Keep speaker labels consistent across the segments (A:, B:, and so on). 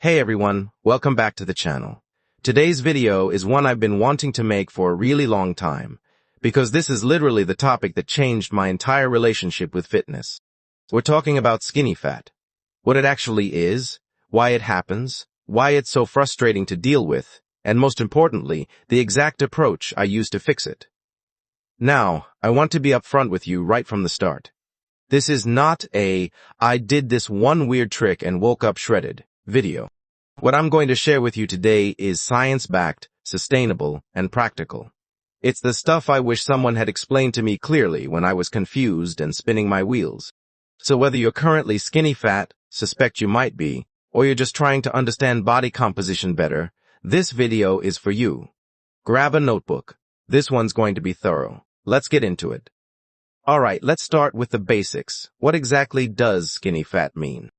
A: Hey everyone, welcome back to the channel. Today's video is one I've been wanting to make for a really long time, because this is literally the topic that changed my entire relationship with fitness. We're talking about skinny fat. What it actually is, why it happens, why it's so frustrating to deal with, and most importantly, the exact approach I use to fix it. Now, I want to be upfront with you right from the start. This is not I did this one weird trick and woke up shredded video. What I'm going to share with you today is science-backed, sustainable, and practical. It's the stuff I wish someone had explained to me clearly when I was confused and spinning my wheels. So whether you're currently skinny fat, suspect you might be, or you're just trying to understand body composition better, this video is for you. Grab a notebook. This one's going to be thorough. Let's get into it. Alright, let's start with the basics. What exactly does skinny fat mean?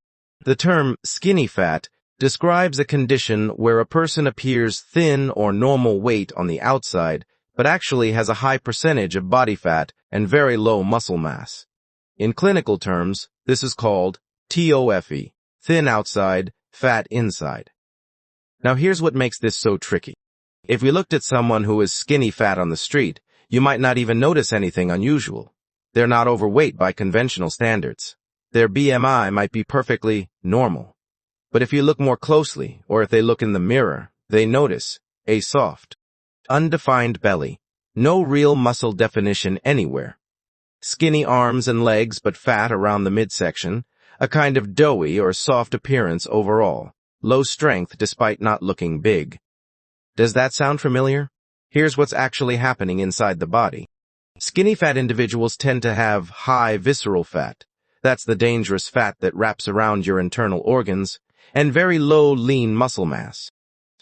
A: The term skinny fat describes a condition where a person appears thin or normal weight on the outside, but actually has a high percentage of body fat and very low muscle mass. In clinical terms, this is called TOFE, thin outside, fat inside. Now here's what makes this so tricky. If we looked at someone who is skinny fat on the street, you might not even notice anything unusual. They're not overweight by conventional standards. Their BMI might be perfectly normal. But if you look more closely, or if they look in the mirror, they notice a soft, undefined belly, no real muscle definition anywhere. Skinny arms and legs but fat around the midsection, a kind of doughy or soft appearance overall, low strength despite not looking big. Does that sound familiar? Here's what's actually happening inside the body. Skinny fat individuals tend to have high visceral fat. That's the dangerous fat that wraps around your internal organs, and very low lean muscle mass.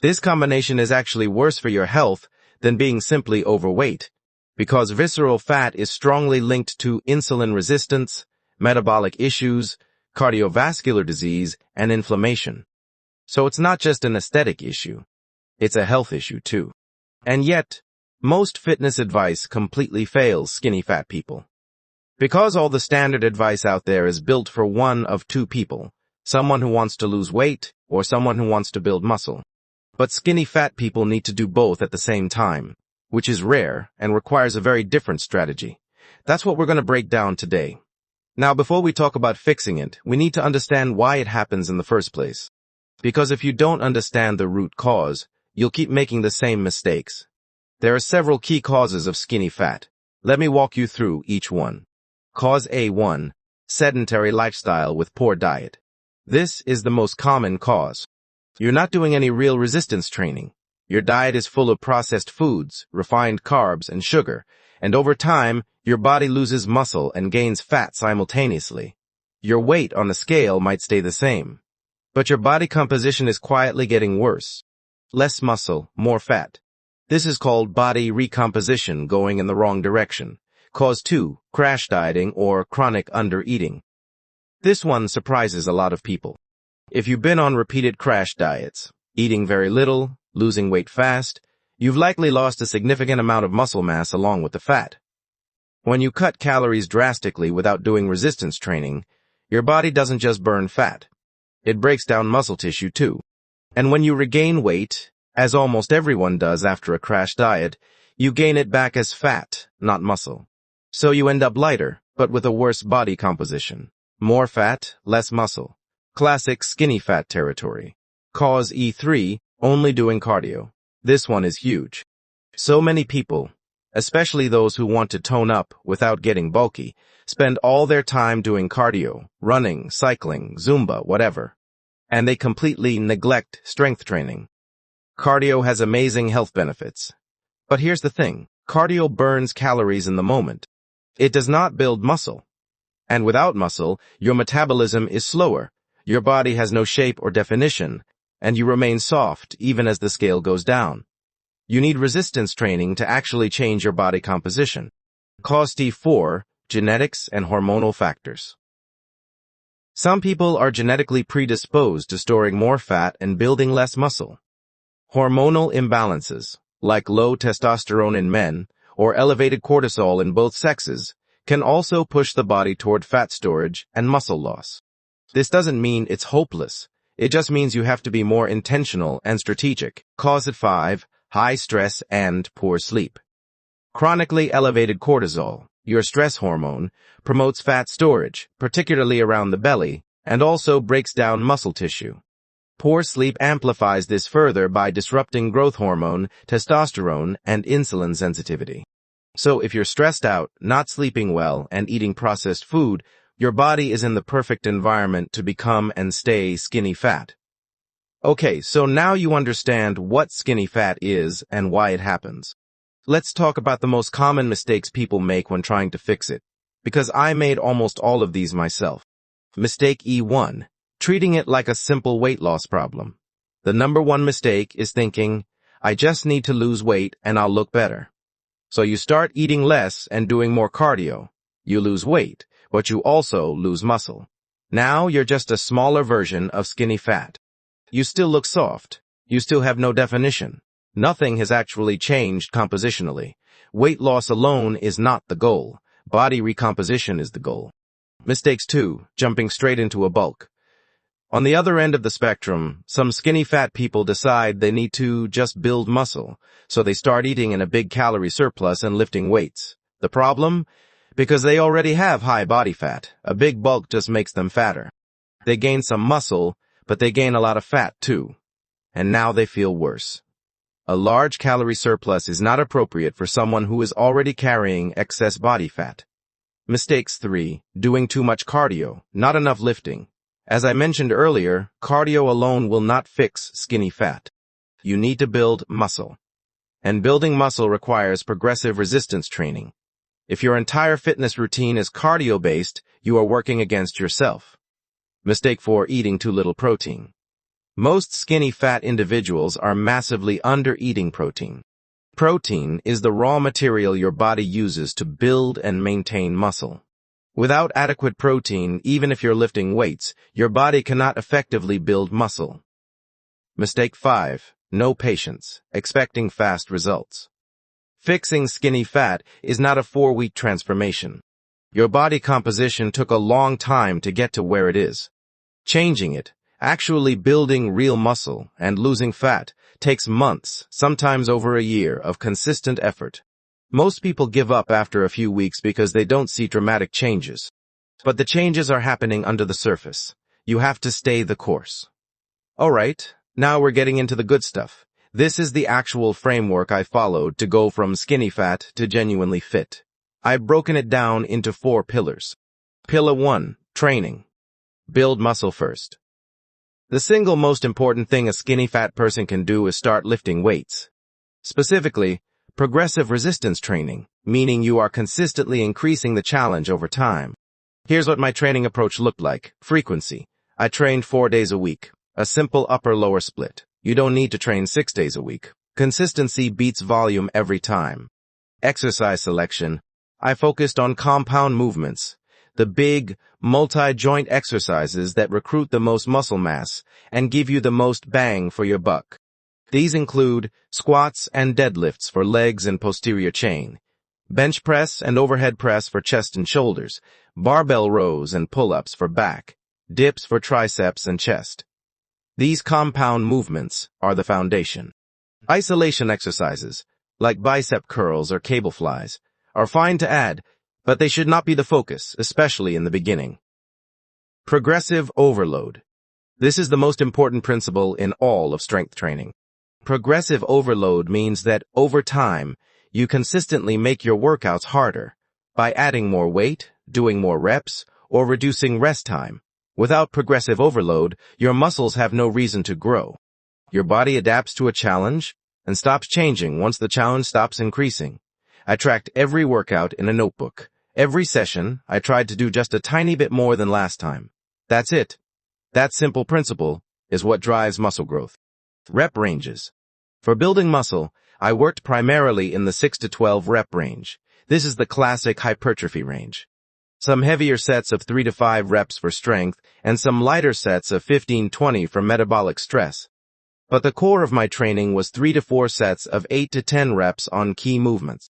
A: This combination is actually worse for your health than being simply overweight, because visceral fat is strongly linked to insulin resistance, metabolic issues, cardiovascular disease, and inflammation. So it's not just an aesthetic issue, it's a health issue too. And yet, most fitness advice completely fails skinny fat people. Because all the standard advice out there is built for one of two people, someone who wants to lose weight or someone who wants to build muscle. But skinny fat people need to do both at the same time, which is rare and requires a very different strategy. That's what we're going to break down today. Now, before we talk about fixing it, we need to understand why it happens in the first place. Because if you don't understand the root cause, you'll keep making the same mistakes. There are several key causes of skinny fat. Let me walk you through each one. Cause A1, sedentary lifestyle with poor diet. This is the most common cause. You're not doing any real resistance training. Your diet is full of processed foods, refined carbs, and sugar, and over time, your body loses muscle and gains fat simultaneously. Your weight on the scale might stay the same, but your body composition is quietly getting worse. Less muscle, more fat. This is called body recomposition going in the wrong direction. Cause 2, crash dieting or chronic undereating. This one surprises a lot of people. If you've been on repeated crash diets, eating very little, losing weight fast, you've likely lost a significant amount of muscle mass along with the fat. When you cut calories drastically without doing resistance training, your body doesn't just burn fat. It breaks down muscle tissue too. And when you regain weight, as almost everyone does after a crash diet, you gain it back as fat, not muscle. So you end up lighter, but with a worse body composition. More fat, less muscle. Classic skinny fat territory. Cause E3, only doing cardio. This one is huge. So many people, especially those who want to tone up without getting bulky, spend all their time doing cardio, running, cycling, Zumba, whatever. And they completely neglect strength training. Cardio has amazing health benefits. But here's the thing. Cardio burns calories in the moment. It does not build muscle. And without muscle, your metabolism is slower, your body has no shape or definition, and you remain soft even as the scale goes down. You need resistance training to actually change your body composition. Cause T4, genetics and hormonal factors. Some people are genetically predisposed to storing more fat and building less muscle. Hormonal imbalances, like low testosterone in men, or elevated cortisol in both sexes, can also push the body toward fat storage and muscle loss. This doesn't mean it's hopeless. It just means you have to be more intentional and strategic. Cause at 5, high stress and poor sleep. Chronically elevated cortisol, your stress hormone, promotes fat storage, particularly around the belly, and also breaks down muscle tissue. Poor sleep amplifies this further by disrupting growth hormone, testosterone, and insulin sensitivity. So if you're stressed out, not sleeping well, and eating processed food, your body is in the perfect environment to become and stay skinny fat. Okay, so now you understand what skinny fat is and why it happens. Let's talk about the most common mistakes people make when trying to fix it, because I made almost all of these myself. Mistake E1. Treating it like a simple weight loss problem. The number one mistake is thinking, I just need to lose weight and I'll look better. So you start eating less and doing more cardio. You lose weight, but you also lose muscle. Now you're just a smaller version of skinny fat. You still look soft. You still have no definition. Nothing has actually changed compositionally. Weight loss alone is not the goal. Body recomposition is the goal. Mistakes 2. Jumping straight into a bulk. On the other end of the spectrum, some skinny fat people decide they need to just build muscle, so they start eating in a big calorie surplus and lifting weights. The problem? Because they already have high body fat, a big bulk just makes them fatter. They gain some muscle, but they gain a lot of fat too. And now they feel worse. A large calorie surplus is not appropriate for someone who is already carrying excess body fat. Mistakes 3. Doing too much cardio, not enough lifting. As I mentioned earlier, cardio alone will not fix skinny fat. You need to build muscle. And building muscle requires progressive resistance training. If your entire fitness routine is cardio-based, you are working against yourself. Mistake 4. Eating too little protein. Most skinny fat individuals are massively under-eating protein. Protein is the raw material your body uses to build and maintain muscle. Without adequate protein, even if you're lifting weights, your body cannot effectively build muscle. Mistake 5. No patience, expecting fast results. Fixing skinny fat is not a 4-week transformation. Your body composition took a long time to get to where it is. Changing it, actually building real muscle and losing fat, takes months, sometimes over a year, of consistent effort. Most people give up after a few weeks because they don't see dramatic changes. But the changes are happening under the surface. You have to stay the course. Alright, now we're getting into the good stuff. This is the actual framework I followed to go from skinny fat to genuinely fit. I've broken it down into 4 pillars. Pillar 1. Training. Build muscle first. The single most important thing a skinny fat person can do is start lifting weights. Specifically, progressive resistance training, meaning you are consistently increasing the challenge over time. Here's what my training approach looked like. Frequency. I trained 4 days a week. A simple upper-lower split. You don't need to train 6 days a week. Consistency beats volume every time. Exercise selection. I focused on compound movements, the big, multi-joint exercises that recruit the most muscle mass and give you the most bang for your buck. These include squats and deadlifts for legs and posterior chain, bench press and overhead press for chest and shoulders, barbell rows and pull-ups for back, dips for triceps and chest. These compound movements are the foundation. Isolation exercises, like bicep curls or cable flies, are fine to add, but they should not be the focus, especially in the beginning. Progressive overload. This is the most important principle in all of strength training. Progressive overload means that, over time, you consistently make your workouts harder by adding more weight, doing more reps, or reducing rest time. Without progressive overload, your muscles have no reason to grow. Your body adapts to a challenge and stops changing once the challenge stops increasing. I tracked every workout in a notebook. Every session, I tried to do just a tiny bit more than last time. That's it. That simple principle is what drives muscle growth. Rep ranges. For building muscle, I worked primarily in the 6 to 12 rep range. This is the classic hypertrophy range. Some heavier sets of 3 to 5 reps for strength, and some lighter sets of 15-20 for metabolic stress. But the core of my training was 3 to 4 sets of 8 to 10 reps on key movements.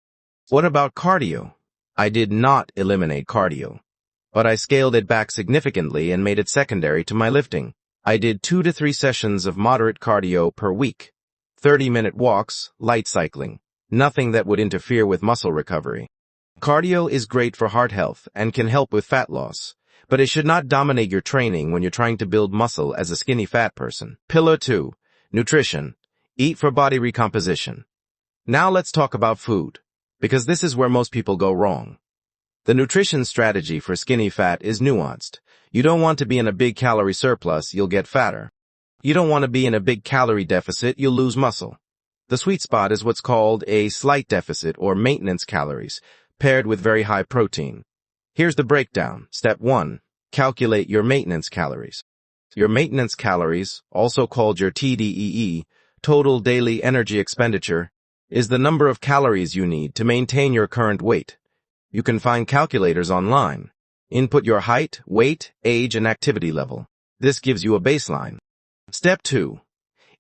A: What about cardio? I did not eliminate cardio, but I scaled it back significantly and made it secondary to my lifting. I did 2 to 3 sessions of moderate cardio per week. 30-minute walks, light cycling. Nothing that would interfere with muscle recovery. Cardio is great for heart health and can help with fat loss, but it should not dominate your training when you're trying to build muscle as a skinny fat person. Pillar 2. Nutrition. Eat for body recomposition. Now let's talk about food, because this is where most people go wrong. The nutrition strategy for skinny fat is nuanced. You don't want to be in a big calorie surplus, you'll get fatter. You don't want to be in a big calorie deficit, you'll lose muscle. The sweet spot is what's called a slight deficit or maintenance calories, paired with very high protein. Here's the breakdown. Step 1. Calculate your maintenance calories. Your maintenance calories, also called your TDEE, total daily energy expenditure, is the number of calories you need to maintain your current weight. You can find calculators online. Input your height, weight, age, and activity level. This gives you a baseline. Step 2.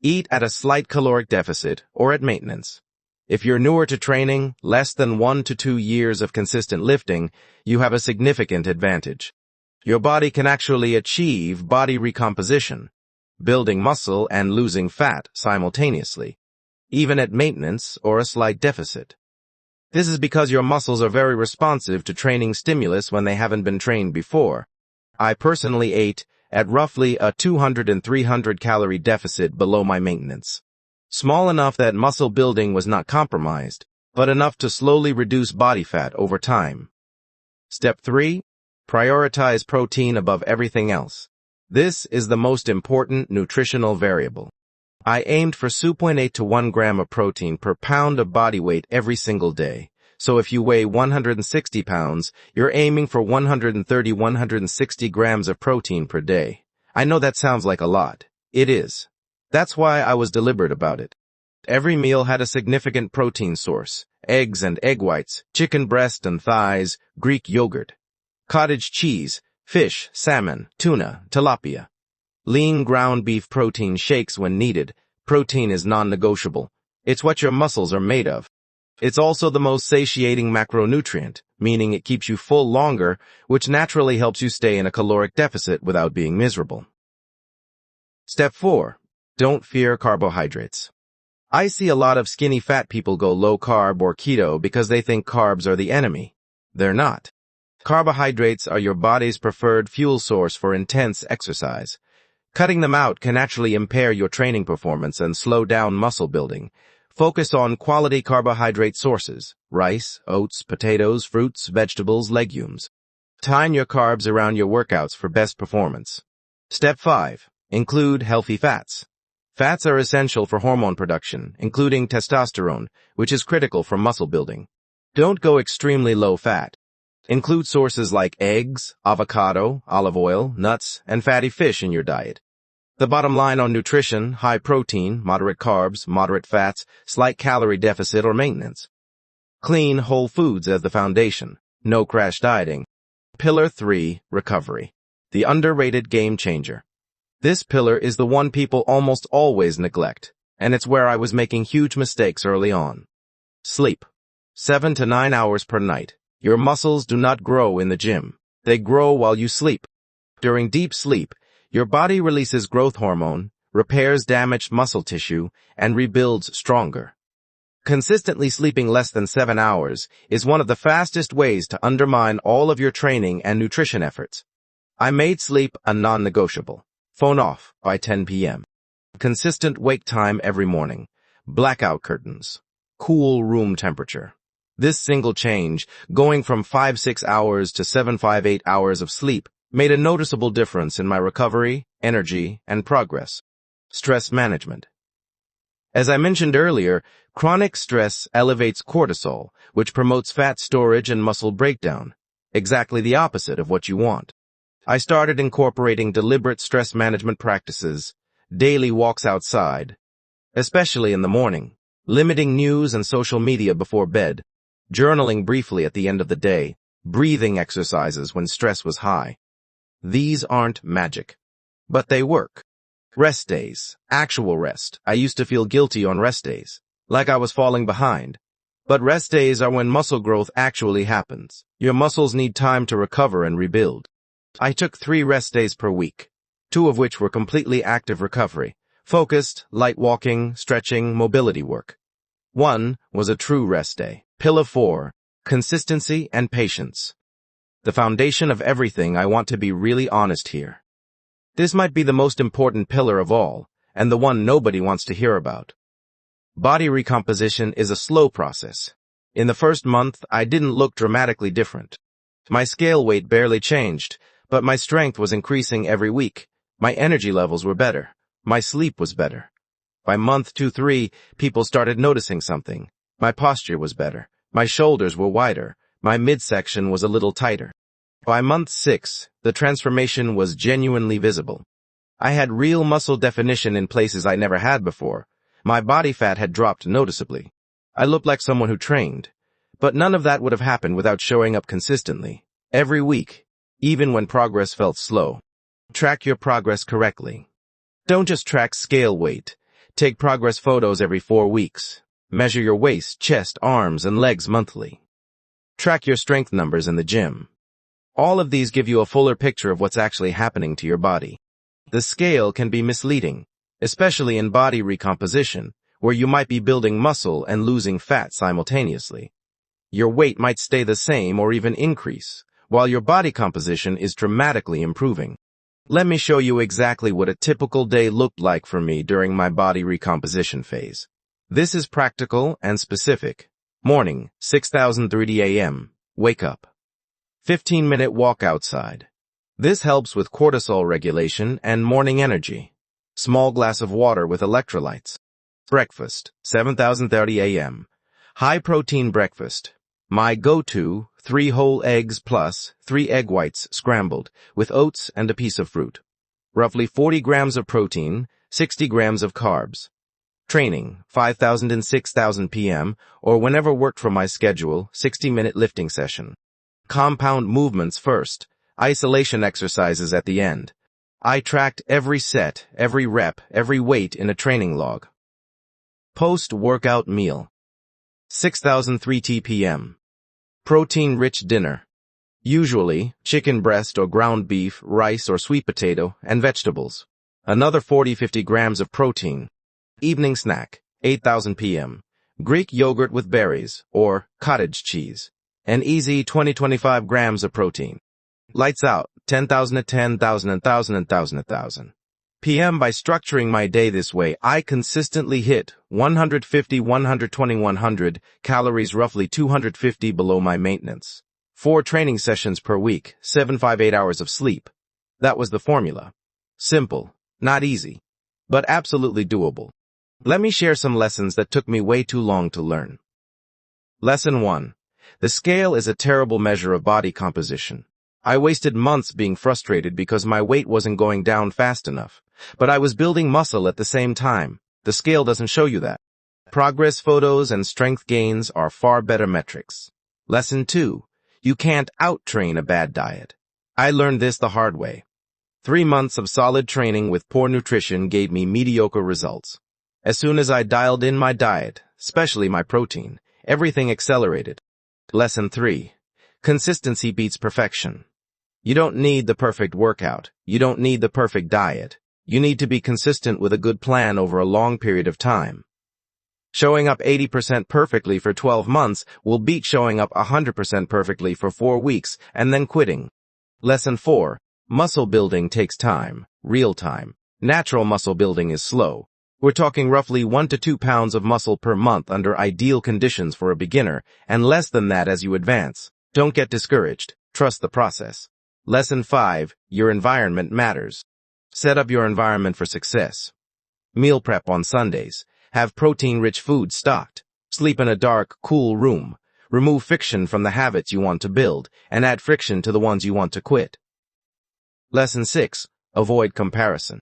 A: Eat at a slight caloric deficit or at maintenance. If you're newer to training, less than 1 to 2 years of consistent lifting, you have a significant advantage. Your body can actually achieve body recomposition, building muscle and losing fat simultaneously, even at maintenance or a slight deficit. This is because your muscles are very responsive to training stimulus when they haven't been trained before. I personally ate at roughly a 200 and 300 calorie deficit below my maintenance. Small enough that muscle building was not compromised, but enough to slowly reduce body fat over time. Step 3. Prioritize protein above everything else. This is the most important nutritional variable. I aimed for 2.8 to 1 gram of protein per pound of body weight every single day. So if you weigh 160 pounds, you're aiming for 130-160 grams of protein per day. I know that sounds like a lot. It is. That's why I was deliberate about it. Every meal had a significant protein source: eggs and egg whites, chicken breast and thighs, Greek yogurt, cottage cheese, fish, salmon, tuna, tilapia. Lean ground beef protein shakes when needed. Protein is non-negotiable. It's what your muscles are made of. It's also the most satiating macronutrient, meaning it keeps you full longer, which naturally helps you stay in a caloric deficit without being miserable. Step 4. Don't fear carbohydrates. I see a lot of skinny fat people go low carb or keto because they think carbs are the enemy. They're not. Carbohydrates are your body's preferred fuel source for intense exercise. Cutting them out can actually impair your training performance and slow down muscle building. Focus on quality carbohydrate sources: rice, oats, potatoes, fruits, vegetables, legumes. Time your carbs around your workouts for best performance. Step 5. Include healthy fats. Fats are essential for hormone production, including testosterone, which is critical for muscle building. Don't go extremely low fat. Include sources like eggs, avocado, olive oil, nuts, and fatty fish in your diet. The bottom line on nutrition: high protein, moderate carbs, moderate fats, slight calorie deficit or maintenance. Clean, whole foods as the foundation. No crash dieting. Pillar 3. Recovery. The underrated game changer. This pillar is the one people almost always neglect, and it's where I was making huge mistakes early on. Sleep. 7 to 9 hours per night. Your muscles do not grow in the gym. They grow while you sleep. During deep sleep, your body releases growth hormone, repairs damaged muscle tissue, and rebuilds stronger. Consistently sleeping less than 7 hours is one of the fastest ways to undermine all of your training and nutrition efforts. I made sleep a non-negotiable. Phone off by 10 p.m. Consistent wake time every morning. Blackout curtains. Cool room temperature. This single change, going from 5-6 hours to 7-5-8 hours of sleep, made a noticeable difference in my recovery, energy, and progress. Stress management. As I mentioned earlier, chronic stress elevates cortisol, which promotes fat storage and muscle breakdown. Exactly the opposite of what you want. I started incorporating deliberate stress management practices, daily walks outside, especially in the morning, limiting news and social media before bed, journaling briefly at the end of the day, breathing exercises when stress was high. These aren't magic, but they work. Rest days, actual rest. I used to feel guilty on rest days, like I was falling behind. But rest days are when muscle growth actually happens. Your muscles need time to recover and rebuild. I took 3 rest days per week. two of which were completely active recovery, focused, light walking, stretching, mobility work. One was a true rest day. Pillar 4, consistency and patience. The foundation of everything. I want to be really honest here. This might be the most important pillar of all, and the one nobody wants to hear about. Body recomposition is a slow process. In the first month, I didn't look dramatically different. My scale weight barely changed, but my strength was increasing every week. My energy levels were better. My sleep was better. By month 2-3, people started noticing something. My posture was better. My shoulders were wider. My midsection was a little tighter. By month 6, the transformation was genuinely visible. I had real muscle definition in places I never had before. My body fat had dropped noticeably. I looked like someone who trained. But none of that would have happened without showing up consistently, every week, even when progress felt slow. Track your progress correctly. Don't just track scale weight. Take progress photos every 4 weeks. Measure your waist, chest, arms, and legs monthly. Track your strength numbers in the gym. All of these give you a fuller picture of what's actually happening to your body. The scale can be misleading, especially in body recomposition, where you might be building muscle and losing fat simultaneously. Your weight might stay the same or even increase, while your body composition is dramatically improving. Let me show you exactly what a typical day looked like for me during my body recomposition phase. This is practical and specific. Morning, 6:30 a.m. Wake up. 15-minute walk outside. This helps with cortisol regulation and morning energy. Small glass of water with electrolytes. Breakfast, 7:30 a.m. High-protein breakfast. My go-to, 3 whole eggs plus 3 egg whites scrambled with oats and a piece of fruit. Roughly 40 grams of protein, 60 grams of carbs. Training, 5,000 and 6,000 p.m. or whenever worked for my schedule, 60-minute lifting session. Compound movements first, isolation exercises at the end. I tracked every set, every rep, every weight in a training log. Post-workout meal. 6,003 p.m. Protein-rich dinner. Usually, chicken breast or ground beef, rice or sweet potato, and vegetables. Another 40-50 grams of protein. Evening snack, 8,000 p.m. Greek yogurt with berries, or cottage cheese. An easy 20-25 grams of protein. Lights out, 10,000 at 10,000 and 1,000 and 1,000 at 1,000. p.m. By structuring my day this way, I consistently hit 150, 120, 100 calories, roughly 250 below my maintenance. 4 training sessions per week, 7-5-8 hours of sleep. That was the formula. Simple, not easy, but absolutely doable. Let me share some lessons that took me way too long to learn. Lesson 1. The scale is a terrible measure of body composition. I wasted months being frustrated because my weight wasn't going down fast enough, but I was building muscle at the same time. The scale doesn't show you that. Progress photos and strength gains are far better metrics. Lesson 2. You can't out-train a bad diet. I learned this the hard way. 3 months of solid training with poor nutrition gave me mediocre results. As soon as I dialed in my diet, especially my protein, everything accelerated. Lesson 3. Consistency beats perfection. You don't need the perfect workout. You don't need the perfect diet. You need to be consistent with a good plan over a long period of time. Showing up 80% perfectly for 12 months will beat showing up 100% perfectly for 4 weeks and then quitting. Lesson 4. Muscle building takes time, real time. Natural muscle building is slow. We're talking roughly 1 to 2 pounds of muscle per month under ideal conditions for a beginner, and less than that as you advance. Don't get discouraged. Trust the process. Lesson 5. Your environment matters. Set up your environment for success. Meal prep on Sundays. Have protein-rich food stocked. Sleep in a dark, cool room. Remove friction from the habits you want to build, and add friction to the ones you want to quit. Lesson 6. Avoid comparison.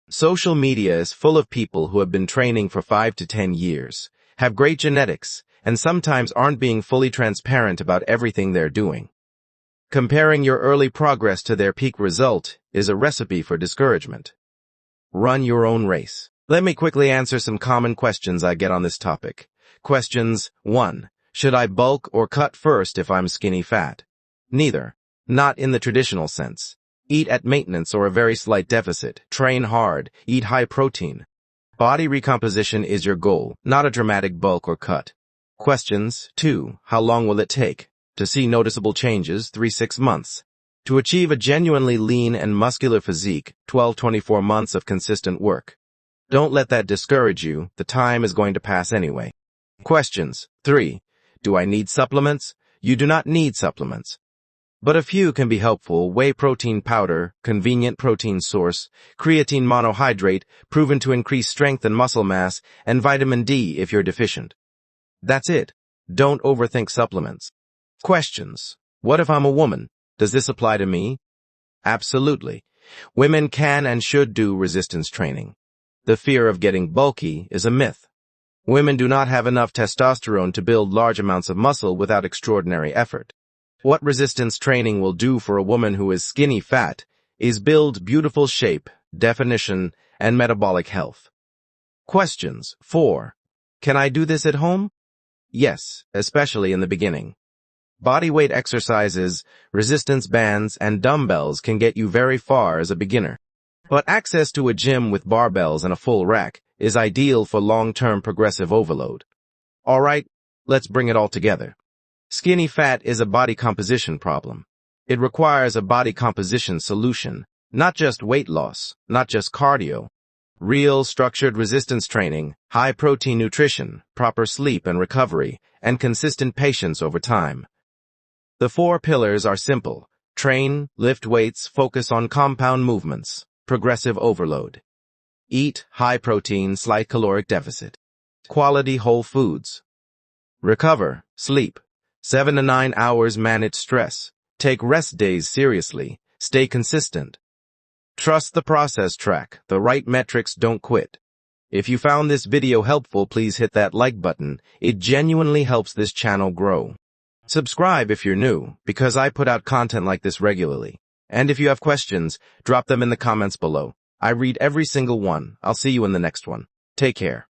A: Social media is full of people who have been training for 5 to 10 years, have great genetics, and sometimes aren't being fully transparent about everything they're doing. Comparing your early progress to their peak result is a recipe for discouragement. Run your own race. Let me quickly answer some common questions I get on this topic. Questions 1. Should I bulk or cut first if I'm skinny fat? Neither. Not in the traditional sense. Eat at maintenance or a very slight deficit. Train hard. Eat high protein. Body recomposition is your goal, not a dramatic bulk or cut. Questions. 2. How long will it take? To see noticeable changes, 3-6 months. To achieve a genuinely lean and muscular physique, 12-24 months of consistent work. Don't let that discourage you. The time is going to pass anyway. Questions. 3. Do I need supplements? You do not need supplements. But a few can be helpful. Whey protein powder, convenient protein source, creatine monohydrate, proven to increase strength and muscle mass, and vitamin D if you're deficient. That's it. Don't overthink supplements. Questions. What if I'm a woman? Does this apply to me? Absolutely. Women can and should do resistance training. The fear of getting bulky is a myth. Women do not have enough testosterone to build large amounts of muscle without extraordinary effort. What resistance training will do for a woman who is skinny fat is build beautiful shape, definition, and metabolic health. Questions. 4. Can I do this at home? Yes, especially in the beginning. Bodyweight exercises, resistance bands, and dumbbells can get you very far as a beginner. But access to a gym with barbells and a full rack is ideal for long-term progressive overload. All right, let's bring it all together. Skinny fat is a body composition problem. It requires a body composition solution, not just weight loss, not just cardio. Real structured resistance training, high-protein nutrition, proper sleep and recovery, and consistent patience over time. The 4 pillars are simple. Train, lift weights, focus on compound movements, progressive overload. Eat high-protein, slight caloric deficit. Quality whole foods. Recover, sleep. 7 to 9 hours manage stress. Take rest days seriously. Stay consistent. Trust the process track. The right metrics, don't quit. If you found this video helpful, please hit that like button. It genuinely helps this channel grow. Subscribe if you're new, because I put out content like this regularly. And if you have questions, drop them in the comments below. I read every single one. I'll see you in the next one. Take care.